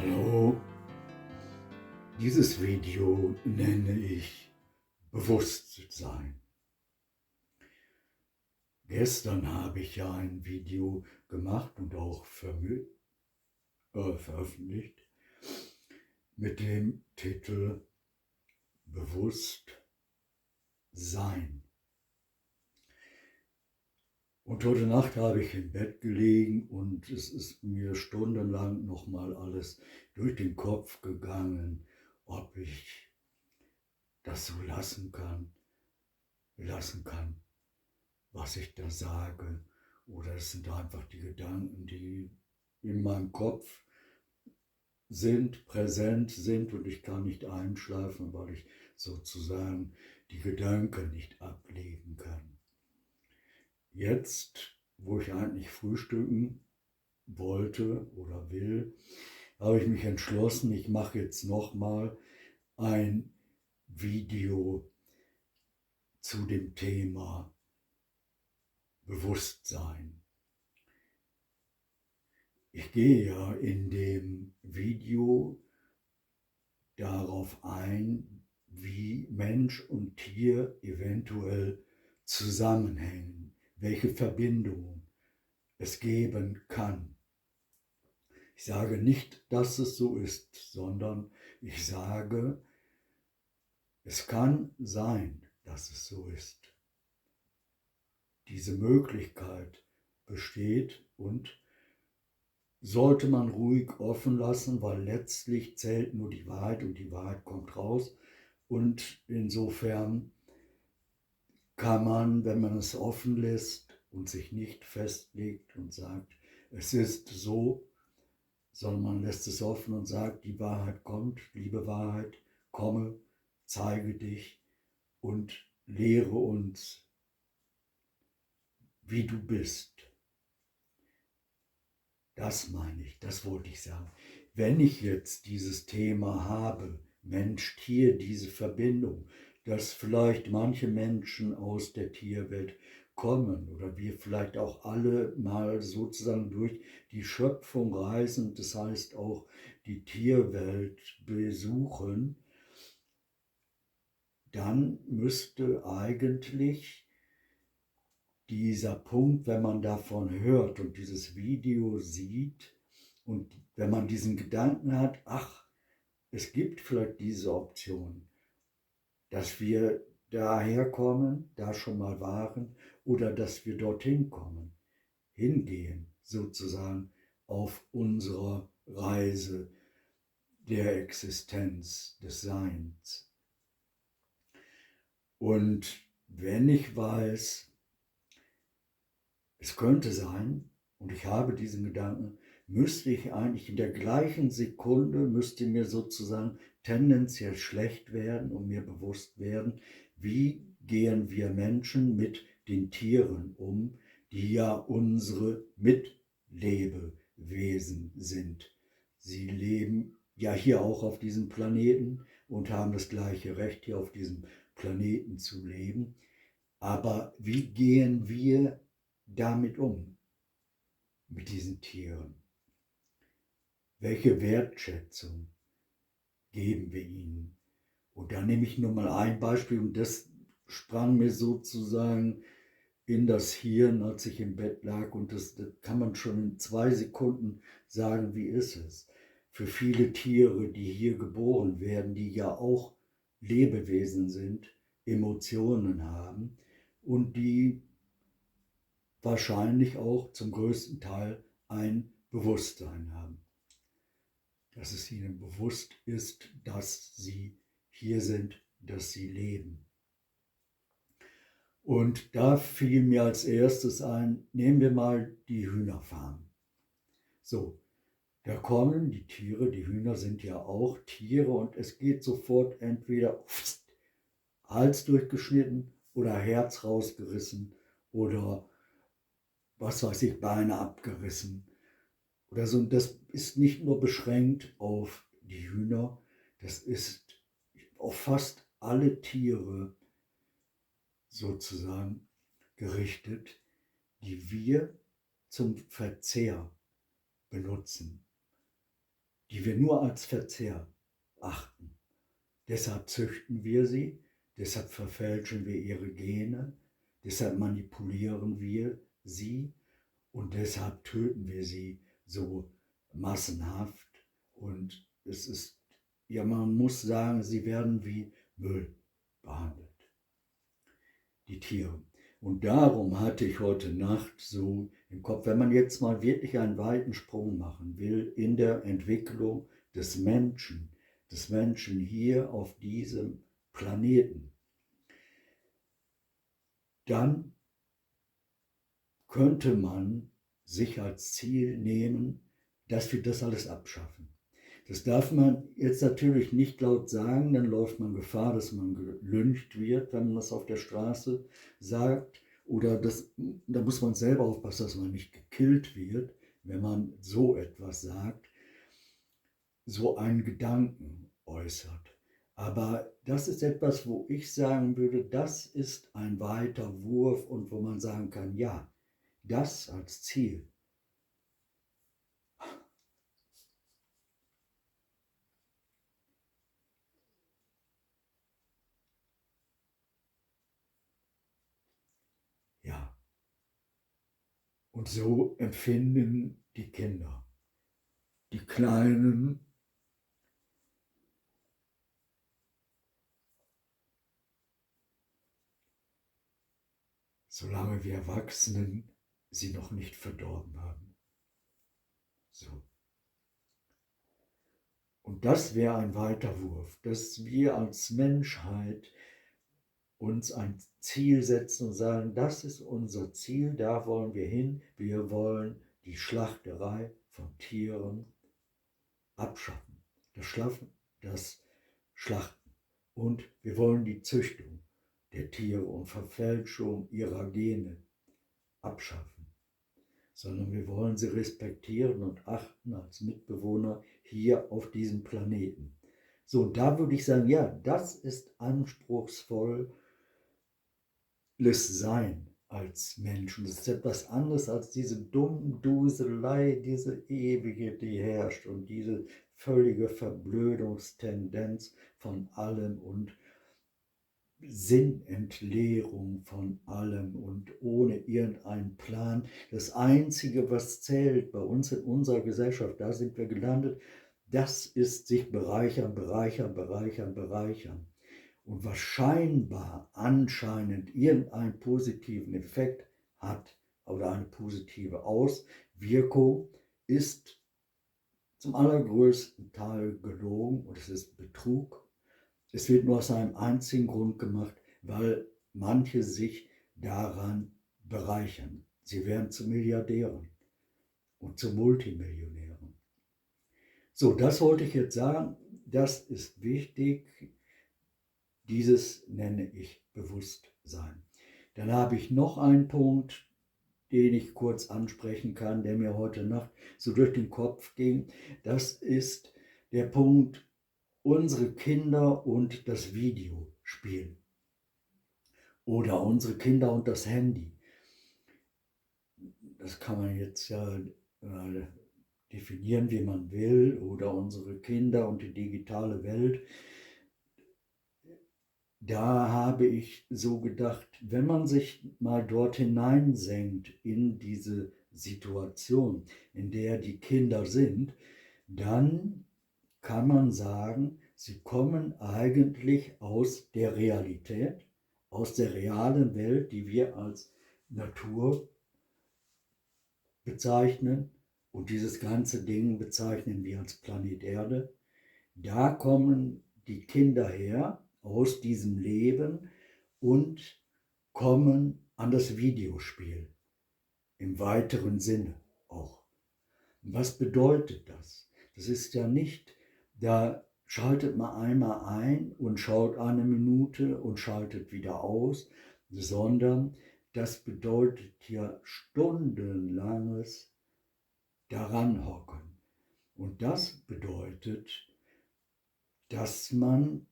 Hallo, dieses Video nenne ich Bewusstsein. Gestern habe ich ja ein Video gemacht und auch veröffentlicht mit dem Titel Bewusstsein. Und heute Nacht habe ich im Bett gelegen und es ist mir stundenlang nochmal alles durch den Kopf gegangen, ob ich das so lassen kann, was ich da sage. Oder es sind einfach die Gedanken, die in meinem Kopf sind, präsent sind und ich kann nicht einschlafen, weil ich sozusagen die Gedanken nicht ablegen kann. Jetzt, wo ich eigentlich frühstücken wollte oder will, habe ich mich entschlossen, ich mache jetzt nochmal ein Video zu dem Thema Bewusstsein. Ich gehe ja in dem Video darauf ein, wie Mensch und Tier eventuell zusammenhängen, welche Verbindungen es geben kann. Ich sage nicht, dass es so ist, sondern ich sage, es kann sein, dass es so ist. Diese Möglichkeit besteht und sollte man ruhig offen lassen, weil letztlich zählt nur die Wahrheit und die Wahrheit kommt raus. Und insofern kann man, wenn man es offen lässt und sich nicht festlegt und sagt, es ist so, sondern man lässt es offen und sagt, die Wahrheit kommt, liebe Wahrheit, komme, zeige dich und lehre uns, wie du bist. Das meine ich, das wollte ich sagen. Wenn ich jetzt dieses Thema habe, Mensch-Tier, diese Verbindung, dass vielleicht manche Menschen aus der Tierwelt kommen oder wir vielleicht auch alle mal sozusagen durch die Schöpfung reisen, das heißt auch die Tierwelt besuchen, dann müsste eigentlich dieser Punkt, wenn man davon hört und dieses Video sieht und wenn man diesen Gedanken hat, ach, es gibt vielleicht diese Option, dass wir daher kommen, da schon mal waren oder dass wir dorthin kommen, hingehen sozusagen auf unserer Reise der Existenz, des Seins. Und wenn ich weiß, es könnte sein, und ich habe diesen Gedanken, müsste ich eigentlich in der gleichen Sekunde, müsste mir sozusagen tendenziell schlecht werden und mir bewusst werden, wie gehen wir Menschen mit den Tieren um, die ja unsere Mitlebewesen sind. Sie leben ja hier auch auf diesem Planeten und haben das gleiche Recht, hier auf diesem Planeten zu leben. Aber wie gehen wir damit um, mit diesen Tieren? Welche Wertschätzung geben wir ihnen? Und da nehme ich nur mal ein Beispiel und das sprang mir sozusagen in das Hirn, als ich im Bett lag und das kann man schon in 2 Sekunden sagen, wie ist es? Für viele Tiere, die hier geboren werden, die ja auch Lebewesen sind, Emotionen haben und die wahrscheinlich auch zum größten Teil ein Bewusstsein haben. Dass es ihnen bewusst ist, dass sie hier sind, dass sie leben. Und da fiel mir als erstes ein, nehmen wir mal die Hühnerfarm. So, da kommen die Tiere, die Hühner sind ja auch Tiere und es geht sofort entweder Hals durchgeschnitten oder Herz rausgerissen oder was weiß ich, Beine abgerissen oder so. Und das ist nicht nur beschränkt auf die Hühner, das ist auf fast alle Tiere sozusagen gerichtet, die wir zum Verzehr benutzen. die wir nur als Verzehr achten. Deshalb züchten wir sie, deshalb verfälschen wir ihre Gene, deshalb manipulieren wir sie und deshalb töten wir sie so massenhaft. Und es ist, ja, man muss sagen, sie werden wie Müll behandelt, die Tiere. Und darum hatte ich heute Nacht so im Kopf, wenn man jetzt mal wirklich einen weiten Sprung machen will in der Entwicklung des Menschen hier auf diesem Planeten, dann könnte man sich als Ziel nehmen, dass wir das alles abschaffen. Das darf man jetzt natürlich nicht laut sagen, dann läuft man Gefahr, dass man gelyncht wird, wenn man das auf der Straße sagt. Oder da muss man selber aufpassen, dass man nicht gekillt wird, wenn man so etwas sagt, so einen Gedanken äußert. Aber das ist etwas, wo ich sagen würde, das ist ein weiter Wurf und wo man sagen kann, ja, das als Ziel. Ja, und so empfinden die Kinder, die Kleinen, solange wir Erwachsenen sie noch nicht verdorben haben. So. Und das wäre ein weiter Wurf, dass wir als Menschheit uns ein Ziel setzen und sagen, das ist unser Ziel, da wollen wir hin, wir wollen die Schlachterei von Tieren abschaffen, das Schlachten. Und wir wollen die Züchtung der Tiere und Verfälschung ihrer Gene abschaffen, sondern wir wollen sie respektieren und achten als Mitbewohner hier auf diesem Planeten. So, da würde ich sagen, ja, das ist anspruchsvolles Sein als Menschen. Das ist etwas anderes als diese dumme Duselei, diese ewige, die herrscht und diese völlige Verblödungstendenz von allem und Sinnentleerung von allem und ohne irgendeinen Plan. Das Einzige, was zählt bei uns in unserer Gesellschaft, da sind wir gelandet, das ist sich bereichern, bereichern, bereichern, bereichern. Und was scheinbar, anscheinend irgendeinen positiven Effekt hat oder eine positive Auswirkung, ist zum allergrößten Teil gelogen und es ist Betrug. Es wird nur aus einem einzigen Grund gemacht, weil manche sich daran bereichern. Sie werden zu Milliardären und zu Multimillionären. So, das wollte ich jetzt sagen. Das ist wichtig. Dieses nenne ich Bewusstsein. Dann habe ich noch einen Punkt, den ich kurz ansprechen kann, der mir heute Nacht so durch den Kopf ging. Das ist der Punkt, unsere Kinder und das Videospiel oder unsere Kinder und das Handy. Das kann man jetzt ja definieren, wie man will, oder unsere Kinder und die digitale Welt. Da habe ich so gedacht, wenn man sich mal dort hineinsenkt in diese Situation, in der die Kinder sind, dann kann man sagen, sie kommen eigentlich aus der Realität, aus der realen Welt, die wir als Natur bezeichnen, und dieses ganze Ding bezeichnen wir als Planet Erde. Da kommen die Kinder her aus diesem Leben und kommen an das Videospiel im weiteren Sinne auch. Was bedeutet das? Das ist ja nicht, da schaltet man einmal ein und schaut eine Minute und schaltet wieder aus, sondern das bedeutet ja stundenlanges Daranhocken. Und das bedeutet, dass man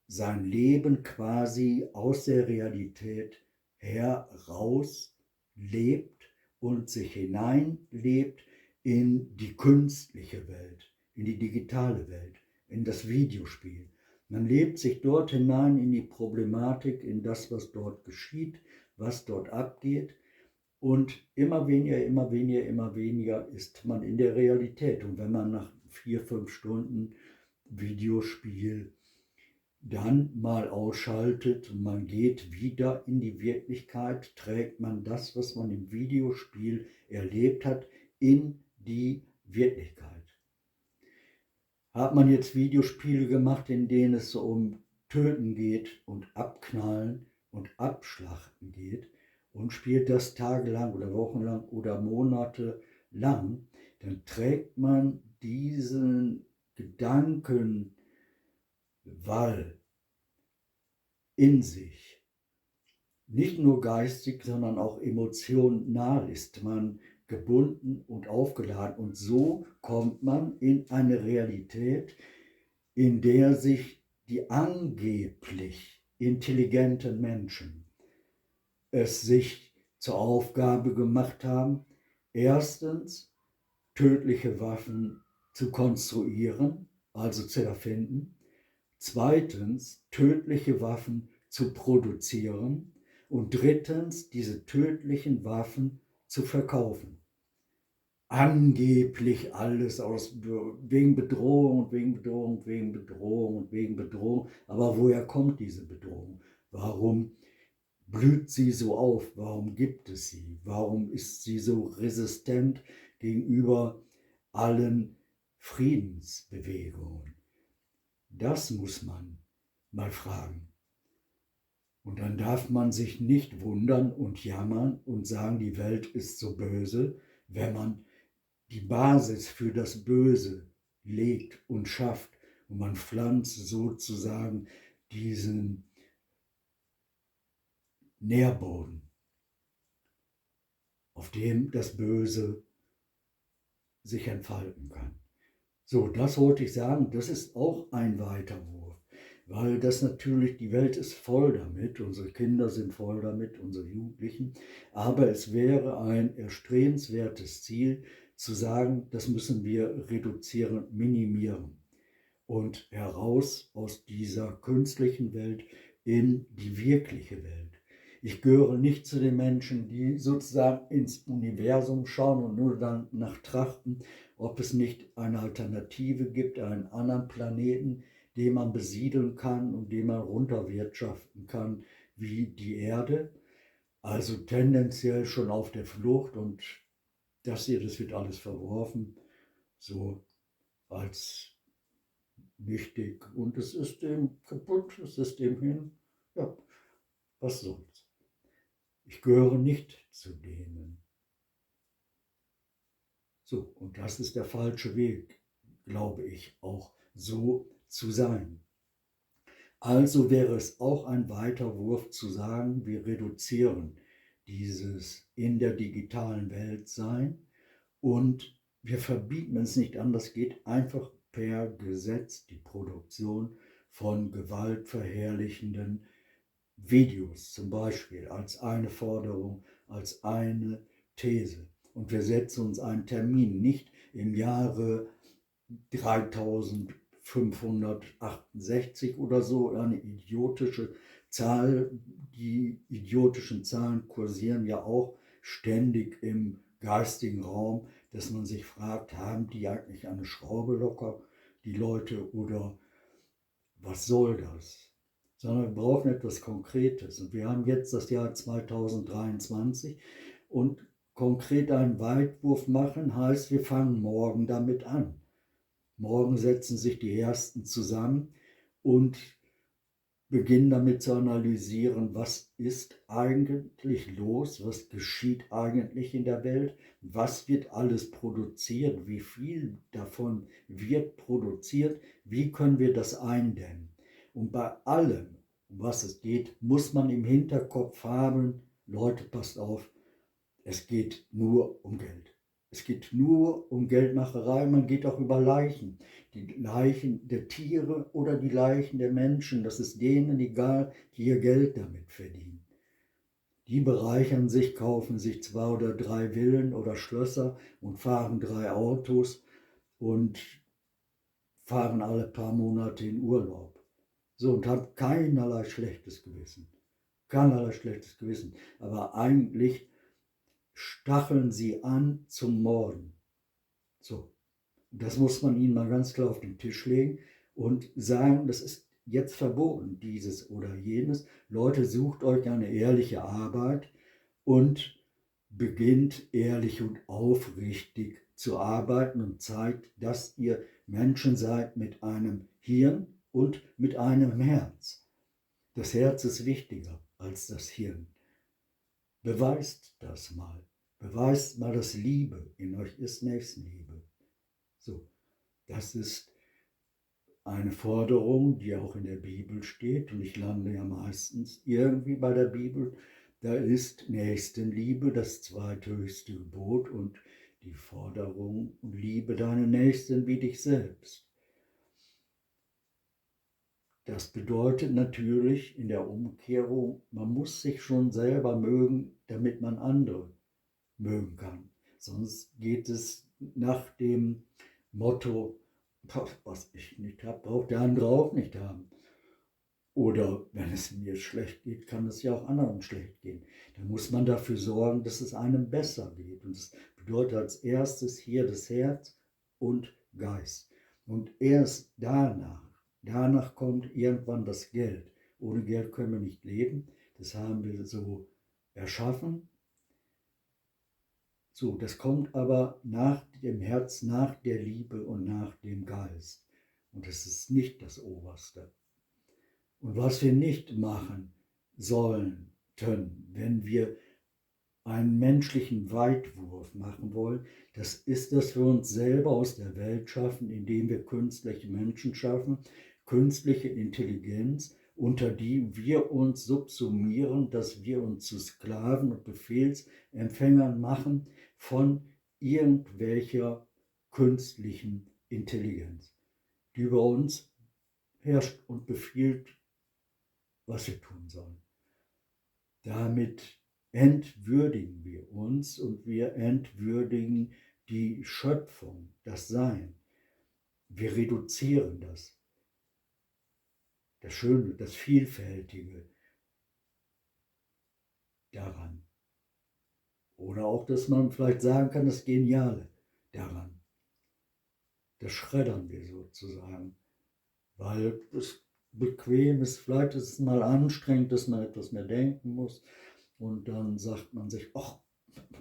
sein Leben quasi aus der Realität heraus lebt und sich hineinlebt in die künstliche Welt, in die digitale Welt, in das Videospiel. Man lebt sich dort hinein in die Problematik, in das, was dort geschieht, was dort abgeht. Und immer weniger ist man in der Realität. Und wenn man nach 4, 5 Stunden Videospiel dann mal ausschaltet und man geht wieder in die Wirklichkeit, trägt man das, was man im Videospiel erlebt hat, in die Wirklichkeit. Hat man jetzt Videospiele gemacht, in denen es so um Töten geht und Abknallen und Abschlachten geht und spielt das tagelang oder wochenlang oder monatelang, dann trägt man diesen Gedankenwall in sich. Nicht nur geistig, sondern auch emotional ist man gebunden und aufgeladen. Und so kommt man in eine Realität, in der sich die angeblich intelligenten Menschen es sich zur Aufgabe gemacht haben, erstens tödliche Waffen zu konstruieren, also zu erfinden, zweitens tödliche Waffen zu produzieren und drittens diese tödlichen Waffen zu verkaufen. Angeblich alles wegen Bedrohung und wegen Bedrohung, wegen Bedrohung und wegen Bedrohung. Aber woher kommt diese Bedrohung? Warum blüht sie so auf? Warum gibt es sie? Warum ist sie so resistent gegenüber allen Friedensbewegungen? Das muss man mal fragen. Und dann darf man sich nicht wundern und jammern und sagen, die Welt ist so böse, wenn man die Basis für das Böse legt und schafft und man pflanzt sozusagen diesen Nährboden, auf dem das Böse sich entfalten kann. So, das wollte ich sagen, das ist auch ein Weiterwurf, weil das natürlich, die Welt ist voll damit, unsere Kinder sind voll damit, unsere Jugendlichen, aber es wäre ein erstrebenswertes Ziel, zu sagen, das müssen wir reduzieren, minimieren und heraus aus dieser künstlichen Welt in die wirkliche Welt. Ich gehöre nicht zu den Menschen, die sozusagen ins Universum schauen und nur dann nach trachten, ob es nicht eine Alternative gibt, einen anderen Planeten, den man besiedeln kann und den man runterwirtschaften kann wie die Erde. Also tendenziell schon auf der Flucht und das wird alles verworfen, so als nichtig. Und das System kaputt, das System hin. Ja, was soll's. Ich gehöre nicht zu denen. So, und das ist der falsche Weg, glaube ich, auch so zu sein. Also wäre es auch ein Weiterwurf zu sagen, wir reduzieren dieses in der digitalen Welt sein und wir verbieten es nicht anders, geht einfach per Gesetz die Produktion von gewaltverherrlichenden Videos zum Beispiel als eine Forderung, als eine These. Und wir setzen uns einen Termin, nicht im Jahre 3568 oder so, eine idiotische Zahl. Die idiotischen Zahlen kursieren ja auch ständig im geistigen Raum, dass man sich fragt, haben die eigentlich eine Schraube locker, die Leute, oder was soll das? Sondern wir brauchen etwas Konkretes. Und wir haben jetzt das Jahr 2023 und konkret einen Weitwurf machen heißt, wir fangen morgen damit an. Morgen setzen sich die Ersten zusammen und beginnen damit zu analysieren, was ist eigentlich los, was geschieht eigentlich in der Welt, was wird alles produziert, wie viel davon wird produziert, wie können wir das eindämmen. Und bei allem, um was es geht, muss man im Hinterkopf haben, Leute, passt auf, es geht nur um Geld. Es geht nur um Geldmacherei, man geht auch über Leichen. Die Leichen der Tiere oder die Leichen der Menschen, das ist denen egal, die ihr Geld damit verdienen. Die bereichern sich, kaufen sich 2 oder 3 Villen oder Schlösser und fahren 3 Autos und fahren alle paar Monate in Urlaub. So, und haben keinerlei schlechtes Gewissen. Keinerlei schlechtes Gewissen. Aber eigentlich stacheln sie an zum Morden. So, das muss man ihnen mal ganz klar auf den Tisch legen und sagen, das ist jetzt verboten, dieses oder jenes. Leute, sucht euch eine ehrliche Arbeit und beginnt ehrlich und aufrichtig zu arbeiten und zeigt, dass ihr Menschen seid mit einem Hirn und mit einem Herz. Das Herz ist wichtiger als das Hirn. Beweist das mal. Beweist mal, dass Liebe in euch ist, Nächstenliebe. So, das ist eine Forderung, die auch in der Bibel steht, und ich lande ja meistens irgendwie bei der Bibel. Da ist Nächstenliebe das zweithöchste Gebot und die Forderung, liebe deinen Nächsten wie dich selbst. Das bedeutet natürlich in der Umkehrung, man muss sich schon selber mögen, damit man andere mögen kann. Sonst geht es nach dem Motto, was ich nicht habe, braucht der andere auch nicht haben. Oder wenn es mir schlecht geht, kann es ja auch anderen schlecht gehen. Dann muss man dafür sorgen, dass es einem besser geht. Und das bedeutet als erstes hier das Herz und Geist. Und erst danach kommt irgendwann das Geld. Ohne Geld können wir nicht leben. Das haben wir so erschaffen. So, das kommt aber nach dem Herz, nach der Liebe und nach dem Geist. Und es ist nicht das Oberste. Und was wir nicht machen sollten, wenn wir einen menschlichen Weitwurf machen wollen, das ist, dass wir uns selber aus der Welt schaffen, indem wir künstliche Menschen schaffen, künstliche Intelligenz, unter die wir uns subsumieren, dass wir uns zu Sklaven und Befehlsempfängern machen von irgendwelcher künstlichen Intelligenz, die über uns herrscht und befiehlt, was wir tun sollen. Damit entwürdigen wir uns und wir entwürdigen die Schöpfung, das Sein. Wir reduzieren das Schöne, das Vielfältige daran. Oder auch, dass man vielleicht sagen kann, das Geniale daran. Das schreddern wir sozusagen, weil es bequem ist, vielleicht ist es mal anstrengend, dass man etwas mehr denken muss. Und dann sagt man sich, ach,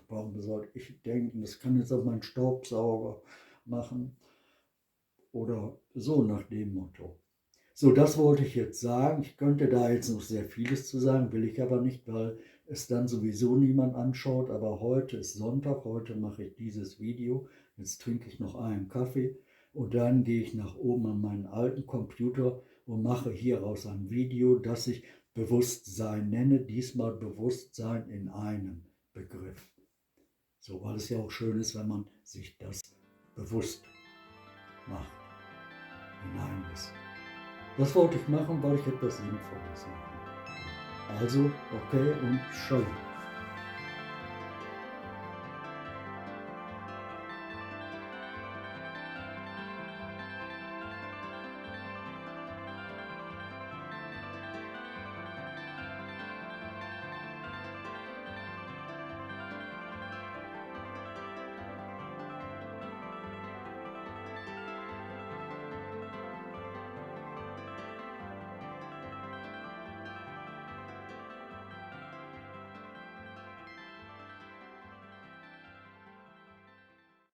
warum sollte ich denken, das kann jetzt auch mein Staubsauger machen. Oder so nach dem Motto. So, das wollte ich jetzt sagen. Ich könnte da jetzt noch sehr vieles zu sagen, will ich aber nicht, weil es dann sowieso niemand anschaut. Aber heute ist Sonntag, heute mache ich dieses Video. Jetzt trinke ich noch einen Kaffee und dann gehe ich nach oben an meinen alten Computer und mache hieraus ein Video, das ich Bewusstsein nenne. Diesmal Bewusstsein in einem Begriff. So, weil es ja auch schön ist, wenn man sich das bewusst macht, hineinlässt. Das wollte ich machen, weil ich etwas Sinnvolles mache. Also, okay und Shalom.